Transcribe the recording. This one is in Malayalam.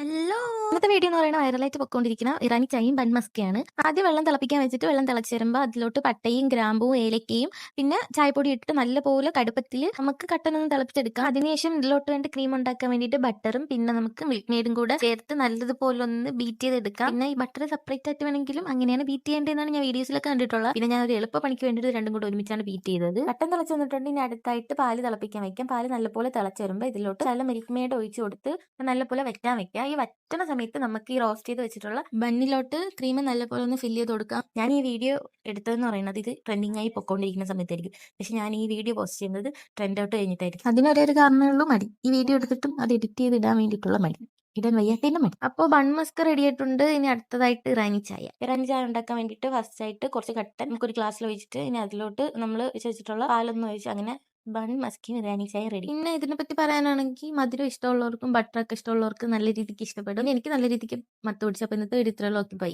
ഹലോ, ഇന്നത്തെ വീഡിയോ എന്ന് പറയുന്നത് വൈറലായിട്ട് പൊയ്ക്കൊണ്ടിരിക്കുന്ന ഇറാനി ചായയും ബൺ മസ്കയാണ്. ആദ്യം വെള്ളം തിളപ്പിക്കാൻ വെച്ചിട്ട് വെള്ളം തിളച്ച് വരുമ്പോൾ അതിലോട്ട് പട്ടയും ഗ്രാമ്പും ഏലക്കയും പിന്നെ ചായപ്പൊടി ഇട്ടിട്ട് നല്ലപോലെ കടുപ്പത്തിൽ നമുക്ക് കട്ടനൊന്ന് തിളപ്പിച്ചെടുക്കാം. അതിനുശേഷം ഇതിലോട്ട് വേണ്ടി ക്രീം ഉണ്ടാക്കാൻ വേണ്ടിയിട്ട് ബട്ടറും പിന്നെ നമുക്ക് മിൽക്ക് മെയ്ഡും കൂടെ ചേർത്ത് നല്ലതുപോലെ ഒന്ന് ബീറ്റ് ചെയ്തെടുക്കാം. പിന്നെ ഈ ബട്ടർ സെപ്പറേറ്റ് ആയിട്ട് വേണമെങ്കിലും അങ്ങനെയാണ് ബീറ്റ് ചെയ്യേണ്ടതെന്നാണ് ഞാൻ വീഡിയോസിലൊക്കെ കണ്ടിട്ടുള്ളത്. പിന്നെ ഞാൻ ഒരു എളുപ്പ പണിക്ക് വേണ്ടിയിട്ട് രണ്ടും കൂടെ ഒരുമിച്ചാണ് ബീറ്റ് ചെയ്തത്. കട്ടൻ തിളച്ച് വന്നിട്ടുണ്ടെങ്കിൽ ഇനി അടുത്തായിട്ട് പാല് തിളപ്പിക്കാൻ വെക്കാം. പാല് നല്ലപോലെ തിളച്ച് വരുമ്പോൾ ഇതിലോട്ട് നല്ല മിൽക്ക് മെയ്ഡ് ഒഴിച്ച് കൊടുത്ത് നല്ലപോലെ വെക്കാൻ വെക്കാം. ഈ വറ്റണ സമയത്ത് നമുക്ക് ഈ റോസ്റ്റ് ചെയ്ത് വെച്ചിട്ടുള്ള ബണ്ണിലോട്ട് ക്രീം നല്ലപോലെ ഒന്ന് ഫില്ല് ചെയ്ത് കൊടുക്കാം. ഞാൻ ഈ വീഡിയോ എടുത്തതെന്ന് പറയുന്നത് ഇത് ട്രെൻഡിങ് ആയി പൊക്കോണ്ടിരിക്കുന്ന സമയത്തായിരിക്കും. പക്ഷെ ഞാൻ ഈ വീഡിയോ പോസ്റ്റ് ചെയ്യുന്നത് ട്രെൻഡ് ഔട്ട് കഴിഞ്ഞിട്ടായിരിക്കും. അതിനൊരേ ഒരു കാരണമേ ഉള്ളൂ, മടി. ഈ വീഡിയോ എടുത്തിട്ടും അത് എഡിറ്റ് ചെയ്ത് ഇടാൻ വേണ്ടിയിട്ടുള്ള മടി. ഇടാൻ വയ്യാത്തതിന്റെ മടി. അപ്പോൾ ബൺ മസ്ക് റെഡി ആയിട്ടുണ്ട്. ഇനി അടുത്തതായിട്ട് ഇറാനി ചായ. ഇറാനി ചായ ഉണ്ടാക്കാൻ വേണ്ടിയിട്ട് ഫസ്റ്റ് ആയിട്ട് കുറച്ച് കട്ടൻ നമുക്കൊരു ഗ്ലാസ്സിൽ ഒഴിച്ചിട്ട് ഇനി അതിലോട്ട് നമ്മൾ വെച്ചിട്ടുള്ള പാലൊന്നും ഒഴിച്ച് അങ്ങനെ ബൺ മസ്കിൻ ഇറാനി ചായ റെഡി. പിന്നെ ഇതിനെപ്പറ്റി പറയാനാണെങ്കിൽ മധുരം ഇഷ്ടമുള്ളവർക്കും ബട്ടറൊക്കെ ഇഷ്ടമുള്ളവർക്കും നല്ല രീതിക്ക് ഇഷ്ടപ്പെടും. എനിക്ക് നല്ല രീതിക്ക് മത്ത് പിടിച്ചു. അപ്പോൾ ഇന്നത്തെ വീഡിയോ ഇത്രയുള്ളൂ. Okay, by.